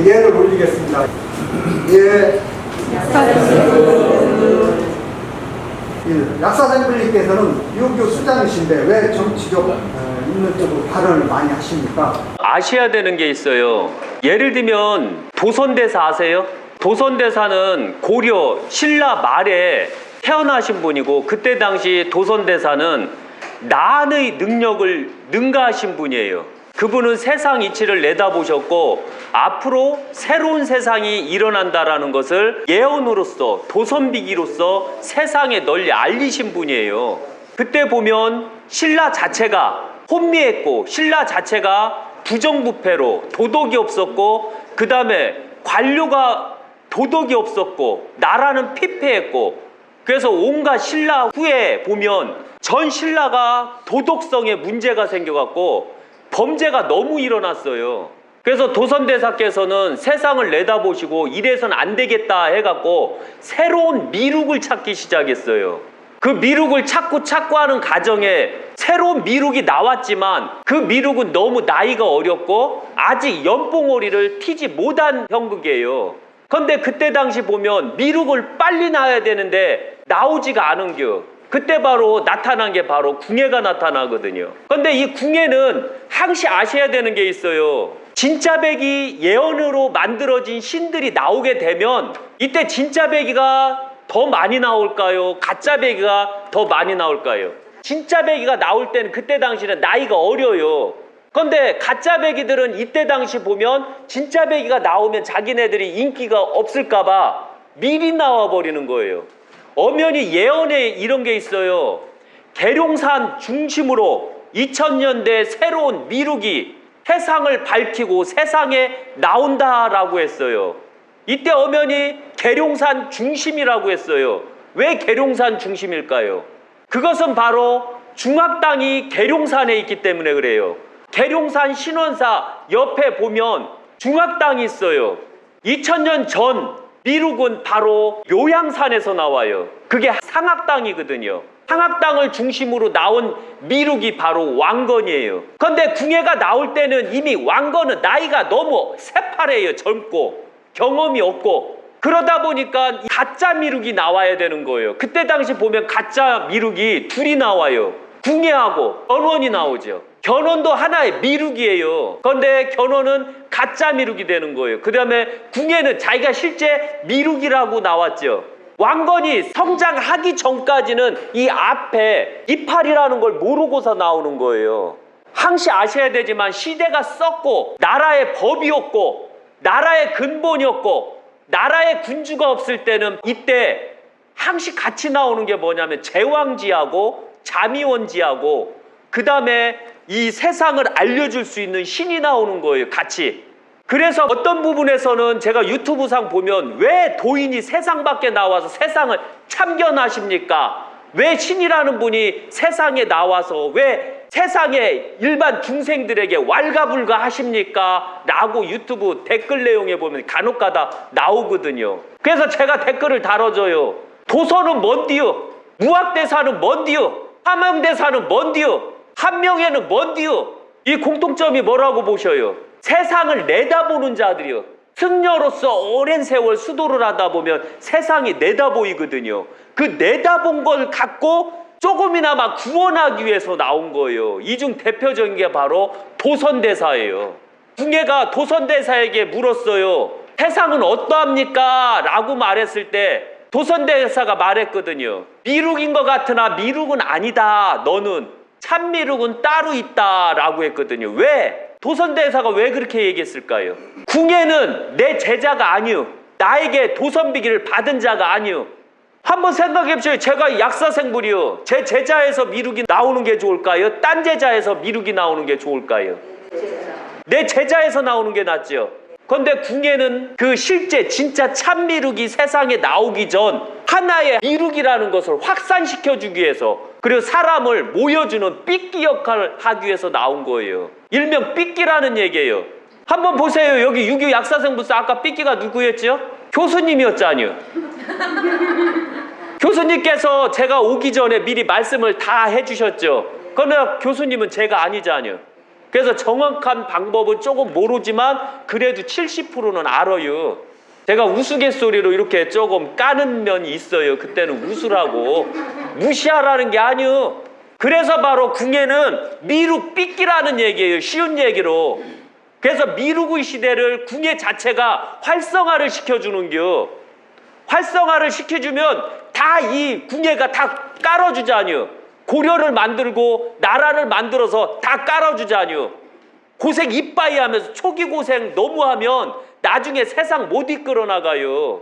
예를 올리겠습니다. 예. 약사생분님께서는 유교 수장이신데 왜 정치적 있는 쪽으로 발언을 많이 하십니까? 아셔야 되는 게 있어요. 예를 들면 도선대사 아세요? 도선대사는 고려 신라 말에 태어나신 분이고, 그때 당시 도선대사는 난의 능력을 능가하신 분이에요. 그분은 세상 이치를 내다보셨고 앞으로 새로운 세상이 일어난다라는 것을 예언으로서, 도선비기로서 세상에 널리 알리신 분이에요. 그때 보면 신라 자체가 혼미했고, 신라 자체가 부정부패로 도덕이 없었고, 그 다음에 관료가 도덕이 없었고, 나라는 피폐했고, 그래서 온갖 신라 후에 보면 전 신라가 도덕성에 문제가 생겨갖고 범죄가 너무 일어났어요. 그래서 도선대사께서는 세상을 내다보시고 이래선 안 되겠다 해갖고 새로운 미륵을 찾기 시작했어요. 그 미륵을 찾고 하는 과정에 새로운 미륵이 나왔지만 그 미륵은 너무 나이가 어렸고 아직 연봉오리를 튀지 못한 형국이에요. 근데 그때 당시 보면 미륵을 빨리 나와야 되는데 나오지가 않은겨. 그때 바로 나타난 게 바로 궁예가 나타나거든요. 근데 이 궁예는 항시 아셔야 되는 게 있어요. 진짜배기 예언으로 만들어진 신들이 나오게 되면 이때 진짜배기가 더 많이 나올까요? 가짜배기가 더 많이 나올까요? 진짜배기가 나올 때는 그때 당시는 나이가 어려요. 근데 가짜배기들은 이때 당시 보면 진짜배기가 나오면 자기네들이 인기가 없을까봐 미리 나와버리는 거예요. 엄연히 예언에 이런 게 있어요. 계룡산 중심으로 2000년대 새로운 미륵이 세상을 밝히고 세상에 나온다라고 했어요. 이때 엄연히 계룡산 중심이라고 했어요. 왜 계룡산 중심일까요? 그것은 바로 중학당이 계룡산에 있기 때문에 그래요. 계룡산 신원사 옆에 보면 중학당이 있어요. 2000년 전 미륵은 바로 요양산에서 나와요. 그게 상악당이거든요. 상악당을 중심으로 나온 미륵이 바로 왕건이에요. 그런데 궁예가 나올 때는 이미 왕건은 나이가 너무 새파래요. 젊고 경험이 없고, 그러다 보니까 가짜 미륵이 나와야 되는 거예요. 그때 당시 보면 가짜 미륵이 둘이 나와요. 궁예하고 견원이 나오죠. 견원도 하나의 미륵이에요. 그런데 견원은 가짜 미륵이 되는 거예요. 그 다음에 궁예는 자기가 실제 미륵이라고 나왔죠. 왕건이 성장하기 전까지는 이 앞에 이팔이라는 걸 모르고서 나오는 거예요. 항시 아셔야 되지만 시대가 썩고 나라의 법이 없고 나라의 근본이 없고 나라의 군주가 없을 때는 이때 항시 같이 나오는 게 뭐냐면 제왕지하고 자미원지하고 그 다음에 이 세상을 알려줄 수 있는 신이 나오는 거예요. 같이. 그래서 어떤 부분에서는 제가 유튜브상 보면 왜 도인이 세상 밖에 나와서 세상을 참견하십니까? 왜 신이라는 분이 세상에 나와서 왜 세상의 일반 중생들에게 왈가불가 하십니까? 라고 유튜브 댓글 내용에 보면 간혹가다 나오거든요. 그래서 제가 댓글을 달아줘요. 도서는 뭔디요? 무학대사는 뭔디요? 화명대사는 뭔디요? 한명회는 뭔디요? 이 공통점이 뭐라고 보셔요? 세상을 내다보는 자들이요. 승려로서 오랜 세월 수도를 하다 보면 세상이 내다보이거든요. 그 내다본 걸 갖고 조금이나마 구원하기 위해서 나온 거예요. 이 중 대표적인 게 바로 도선대사예요. 궁예가 도선대사에게 물었어요. 세상은 어떠합니까? 라고 말했을 때 도선대사가 말했거든요. 미륵인 것 같으나 미륵은 아니다. 너는 참미륵은 따로 있다. 라고 했거든요. 왜? 도선대사가 왜 그렇게 얘기했을까요? 궁예는 내 제자가 아니요. 나에게 도선비기를 받은 자가 아니요. 한번 생각해 보세요. 제가 약사생불이요. 제 제자에서 미륵이 나오는 게 좋을까요? 딴 제자에서 미륵이 나오는 게 좋을까요? 내 제자에서 나오는 게 낫죠. 그런데 궁예는 그 실제 진짜 참미륵이 세상에 나오기 전 하나의 미륵이라는 것을 확산시켜주기 위해서, 그리고 사람을 모여주는 삐끼 역할을 하기 위해서 나온 거예요. 일명 삐끼라는 얘기예요. 한번 보세요. 여기 유교 약사생부사 아까 삐끼가 누구였죠? 교수님이었잖아요. 교수님께서 제가 오기 전에 미리 말씀을 다 해주셨죠. 그러나 교수님은 제가 아니잖아요. 그래서 정확한 방법은 조금 모르지만 그래도 70%는 알아요. 제가 우스갯소리로 이렇게 조금 까는 면이 있어요. 그때는 웃으라고. 무시하라는 게 아니요. 그래서 바로 궁예는 미륵 삐끼라는 얘기예요. 쉬운 얘기로. 그래서 미륵의 시대를 궁예 자체가 활성화를 시켜주는겨. 활성화를 시켜주면 다 이 궁예가 다 깔아주자니요. 고려를 만들고 나라를 만들어서 다 깔아주자니요. 고생 이빠이 하면서 초기 고생 너무 하면 나중에 세상 못 이끌어 나가요.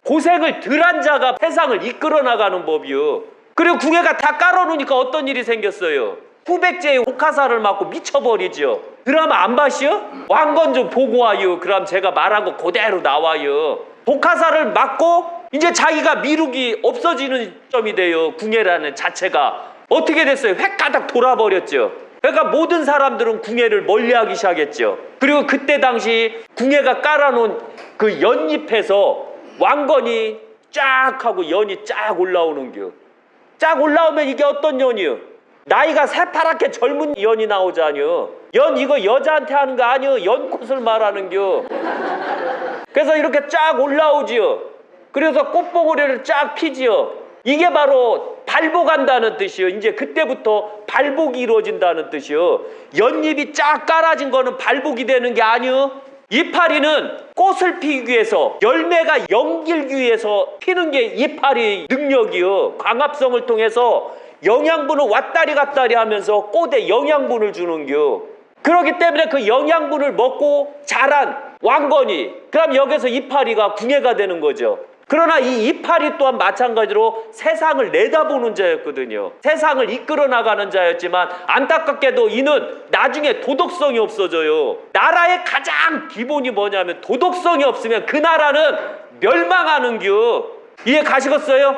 고생을 덜한 자가 세상을 이끌어 나가는 법이요. 그리고 궁예가 다 깔아놓으니까 어떤 일이 생겼어요? 후백제의 혹하사를 맞고 미쳐버리죠. 드라마 안 봤어요? 왕건 좀 보고 와요. 그럼 제가 말한 거 그대로 나와요. 혹하사를 맞고 이제 자기가 미륵이 없어지는 점이 돼요. 궁예라는 자체가. 어떻게 됐어요? 획가닥 돌아버렸죠. 그러니까 모든 사람들은 궁예를 멀리하기 시작했죠. 그리고 그때 당시 궁예가 깔아놓은 그 연잎에서 왕건이 쫙 하고 연이 쫙 올라오는 겨. 쫙 올라오면 이게 어떤 연이요? 나이가 새파랗게 젊은 연이 나오잖여. 연 이거 여자한테 하는 거 아니요. 연꽃을 말하는 겨. 그래서 이렇게 쫙 올라오지요. 그래서 꽃봉오리를 쫙 피지요. 이게 바로 발복한다는 뜻이요. 이제 그때부터 발복이 이루어진다는 뜻이요. 연잎이 쫙 깔아진 거는 발복이 되는 게 아니요. 이파리는 꽃을 피기 위해서, 열매가 연길기 위해서 피는 게 이파리 능력이요. 광합성을 통해서 영양분을 왔다리 갔다리 하면서 꽃에 영양분을 주는겨. 그렇기 때문에 그 영양분을 먹고 자란 왕건이, 그럼 여기서 이파리가 궁예가 되는 거죠. 그러나 이 이파리 또한 마찬가지로 세상을 내다보는 자였거든요. 세상을 이끌어 나가는 자였지만 안타깝게도 이는 나중에 도덕성이 없어져요. 나라의 가장 기본이 뭐냐면 도덕성이 없으면 그 나라는 멸망하는 겨. 이해 가시겠어요?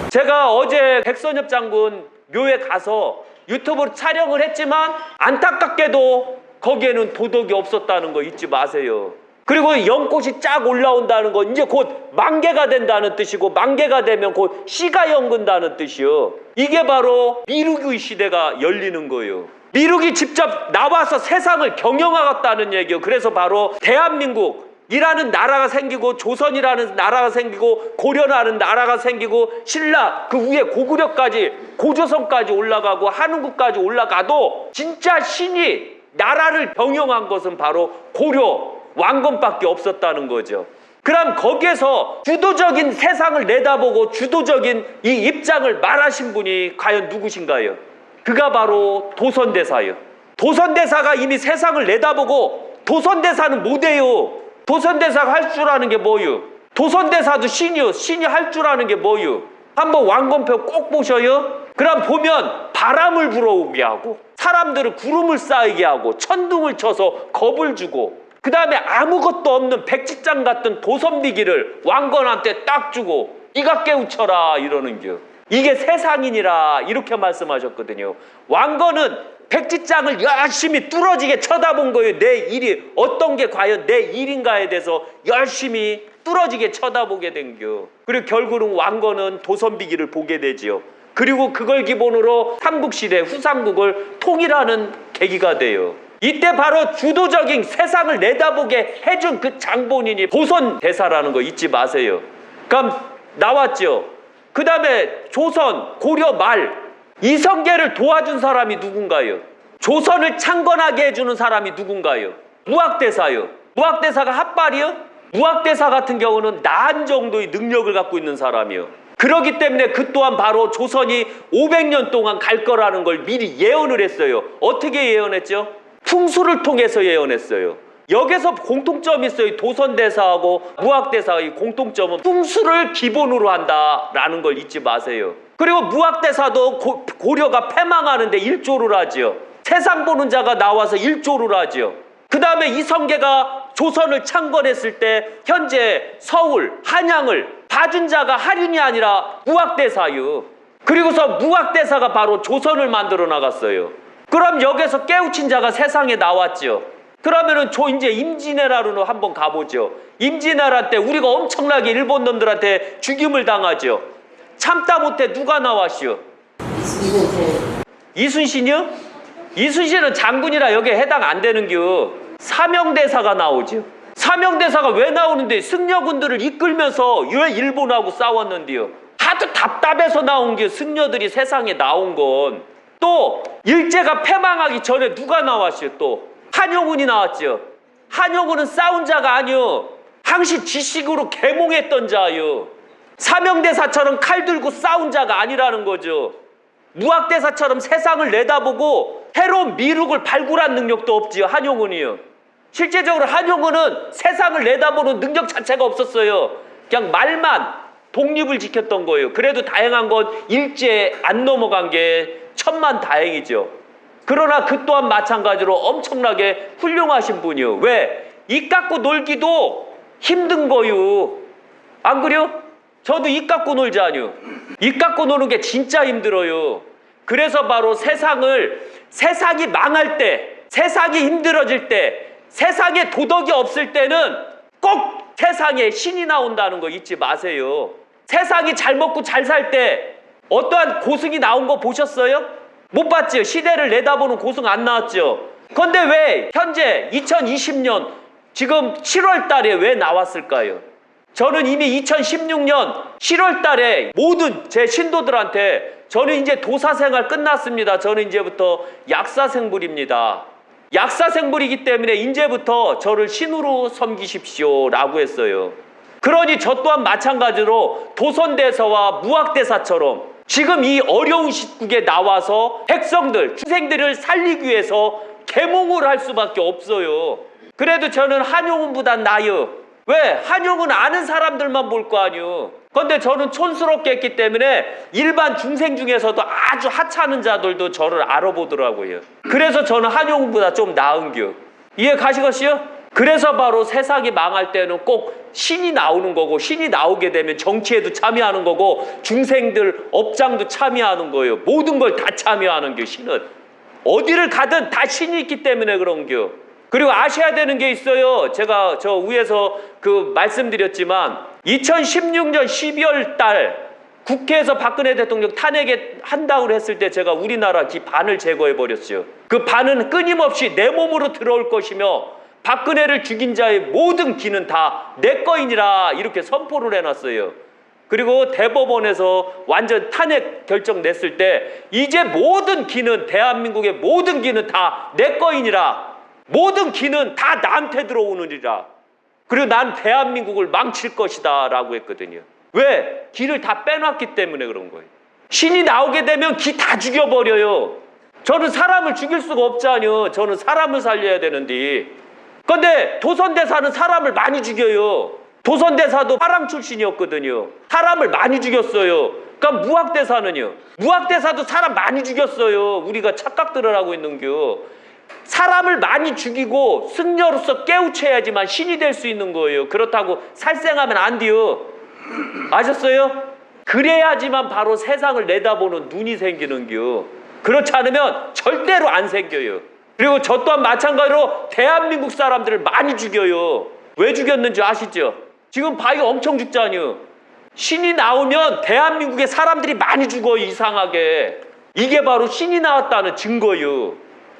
제가 어제 백선엽 장군 묘에 가서 유튜브로 촬영을 했지만 안타깝게도 거기에는 도덕이 없었다는 거 잊지 마세요. 그리고 연꽃이 쫙 올라온다는 건 이제 곧 만개가 된다는 뜻이고, 만개가 되면 곧 씨가 연근다는 뜻이요. 이게 바로 미륵의 시대가 열리는 거예요. 미륵이 직접 나와서 세상을 경영하겠다는 얘기요. 그래서 바로 대한민국이라는 나라가 생기고, 조선이라는 나라가 생기고, 고려라는 나라가 생기고, 신라 그 위에 고구려까지, 고조선까지 올라가고 한국까지 올라가도 진짜 신이 나라를 경영한 것은 바로 고려 왕건밖에 없었다는 거죠. 그럼 거기에서 주도적인 세상을 내다보고 주도적인 이 입장을 말하신 분이 과연 누구신가요? 그가 바로 도선대사예요. 도선대사가 이미 세상을 내다보고, 도선대사는 뭐대요? 도선대사가 할 줄 아는 게 뭐요? 도선대사도 신이요. 신이 할 줄 아는 게 뭐요? 한번 왕건표 꼭 보셔요. 그럼 보면 바람을 불어오게 하고, 사람들을 구름을 쌓이게 하고, 천둥을 쳐서 겁을 주고, 그 다음에 아무것도 없는 백지장 같은 도선비기를 왕건한테 딱 주고 이가 깨우쳐라 이러는겨. 이게 세상이니라 이렇게 말씀하셨거든요. 왕건은 백지장을 열심히 뚫어지게 쳐다본 거예요. 내 일이 어떤 게 과연 내 일인가에 대해서 열심히 뚫어지게 쳐다보게 된겨. 그리고 결국은 왕건은 도선비기를 보게 되지요. 그리고 그걸 기본으로 삼국시대 후삼국을 통일하는 계기가 돼요. 이때 바로 주도적인 세상을 내다보게 해준 그 장본인이 도선대사라는 거 잊지 마세요. 그럼 나왔죠. 그 다음에 조선, 고려 말 이성계를 도와준 사람이 누군가요? 조선을 창건하게 해주는 사람이 누군가요? 무학대사요. 무학대사가 핫발이요? 무학대사 같은 경우는 나한 정도의 능력을 갖고 있는 사람이요. 그렇기 때문에 그 또한 바로 조선이 500년 동안 갈 거라는 걸 미리 예언을 했어요. 어떻게 예언했죠? 풍수를 통해서 예언했어요. 여기서 공통점이 있어요. 도선대사하고 무학대사의 공통점은 풍수를 기본으로 한다라는 걸 잊지 마세요. 그리고 무학대사도 고려가 패망하는데 일조를 하지요. 세상 보는 자가 나와서 일조를 하지요. 그 다음에 이성계가 조선을 창건했을 때 현재 서울, 한양을 봐준 자가 하륜이 아니라 무학대사요. 그리고서 무학대사가 바로 조선을 만들어 나갔어요. 그럼 여기서 깨우친 자가 세상에 나왔죠. 그러면은 이제 임진왜란으로 한번 가보죠. 임진왜란 때 우리가 엄청나게 일본 놈들한테 죽임을 당하죠. 참다 못해 누가 나왔시오? 이순신이요? 이순신은 장군이라 여기에 해당 안 되는겨. 사명대사가 나오죠. 사명대사가 왜 나오는데 승려군들을 이끌면서 왜 일본하고 싸웠는데요. 하도 답답해서 나온 게 승려들이 세상에 나온 건. 또 일제가 패망하기 전에 누가 나왔어요? 또 한용운이 나왔죠. 한용운은 싸운 자가 아니요, 항시 지식으로 계몽했던 자요. 사명대사처럼 칼 들고 싸운 자가 아니라는 거죠. 무학대사처럼 세상을 내다보고 새로운 미륵을 발굴한 능력도 없지요, 한용운이요. 실제적으로 한용운은 세상을 내다보는 능력 자체가 없었어요. 그냥 말만 독립을 지켰던 거예요. 그래도 다행한 건 일제에 안 넘어간 게 천만 다행이죠. 그러나 그 또한 마찬가지로 엄청나게 훌륭하신 분이요. 왜? 입 갖고 놀기도 힘든 거요. 안 그래요? 저도 입 갖고 놀자뇨. 입 갖고 노는 게 진짜 힘들어요. 그래서 바로 세상이 망할 때, 세상이 힘들어질 때, 세상에 도덕이 없을 때는 꼭 세상에 신이 나온다는 거 잊지 마세요. 세상이 잘 먹고 잘 살 때 어떠한 고승이 나온 거 보셨어요? 못 봤죠? 시대를 내다보는 고승 안 나왔죠? 그런데 왜 현재 2020년 지금 7월 달에 왜 나왔을까요? 저는 이미 2016년 7월 달에 모든 제 신도들한테 저는 이제 도사생활 끝났습니다. 저는 이제부터 약사생불입니다. 약사생불이기 때문에 이제부터 저를 신으로 섬기십시오 라고 했어요. 그러니 저 또한 마찬가지로 도선대사와 무학대사처럼 지금 이 어려운 시국에 나와서 백성들, 중생들을 살리기 위해서 계몽을 할 수밖에 없어요. 그래도 저는 한용운보단 나아요. 왜? 한용운 아는 사람들만 볼 거 아니요. 그런데 저는 촌스럽게 했기 때문에 일반 중생 중에서도 아주 하찮은 자들도 저를 알아보더라고요. 그래서 저는 한용운보다 좀 나은겨. 이해 가시겠어요? 그래서 바로 세상이 망할 때는 꼭 신이 나오는 거고, 신이 나오게 되면 정치에도 참여하는 거고, 중생들 업장도 참여하는 거예요. 모든 걸 다 참여하는 겨. 신은 어디를 가든 다 신이 있기 때문에 그런 겨. 그리고 아셔야 되는 게 있어요. 제가 저 위에서 말씀드렸지만 2016년 12월 달 국회에서 박근혜 대통령 탄핵한다고 했을 때 제가 우리나라 기 반을 제거해버렸어요. 그 반은 끊임없이 내 몸으로 들어올 것이며 박근혜를 죽인 자의 모든 기는 다 내 거이니라 이렇게 선포를 해놨어요. 그리고 대법원에서 완전 탄핵 결정 냈을 때 이제 모든 기는, 대한민국의 모든 기는 다 내 거이니라, 모든 기는 다 나한테 들어오느니라, 그리고 난 대한민국을 망칠 것이다 라고 했거든요. 왜? 기를 다 빼놨기 때문에 그런 거예요. 신이 나오게 되면 기 다 죽여버려요. 저는 사람을 죽일 수가 없잖아요. 저는 사람을 살려야 되는데. 그런데 도선대사는 사람을 많이 죽여요. 도선대사도 파랑 출신이었거든요. 사람을 많이 죽였어요. 그러니까 무학대사는요. 무학대사도 사람 많이 죽였어요. 우리가 착각들을 하고 있는겨. 사람을 많이 죽이고 승려로서 깨우쳐야지만 신이 될 수 있는 거예요. 그렇다고 살생하면 안 돼요. 아셨어요? 그래야지만 바로 세상을 내다보는 눈이 생기는겨. 그렇지 않으면 절대로 안 생겨요. 그리고 저 또한 마찬가지로 대한민국 사람들을 많이 죽여요. 왜 죽였는지 아시죠? 지금 바위 엄청 죽잖아요. 신이 나오면 대한민국의 사람들이 많이 죽어요. 이상하게. 이게 바로 신이 나왔다는 증거예요.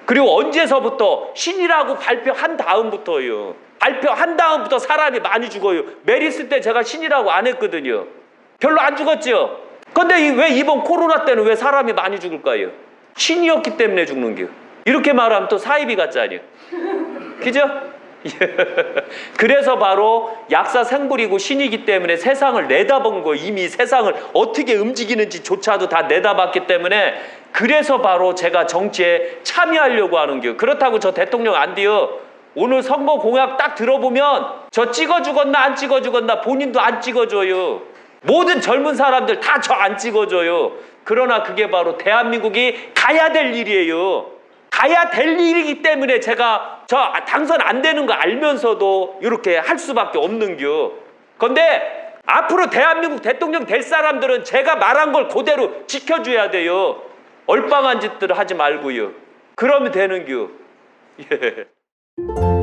그리고 언제서부터? 신이라고 발표한 다음부터요. 발표한 다음부터 사람이 많이 죽어요. 메리스 때 제가 신이라고 안 했거든요. 별로 안 죽었죠. 근데 왜 이번 코로나 때는 왜 사람이 많이 죽을까요? 신이었기 때문에 죽는 겨. 이렇게 말하면 또 사이비 같잖아요. 그죠? 그래서 바로 약사생불이고 신이기 때문에 세상을 내다본 거, 이미 세상을 어떻게 움직이는지조차도 다 내다봤기 때문에, 그래서 바로 제가 정치에 참여하려고 하는 겨. 그렇다고 저 대통령 안 돼요. 오늘 선거 공약 딱 들어보면 저 찍어 죽었나 안 찍어 죽었나 본인도 안 찍어줘요. 모든 젊은 사람들 다 저 안 찍어줘요. 그러나 그게 바로 대한민국이 가야 될 일이에요. 가야 될 일이기 때문에 제가 저 당선 안 되는 거 알면서도 이렇게 할 수밖에 없는 겨. 근데 앞으로 대한민국 대통령 될 사람들은 제가 말한 걸 그대로 지켜줘야 돼요. 얼빵한 짓들을 하지 말고요. 그러면 되는 겨. 예.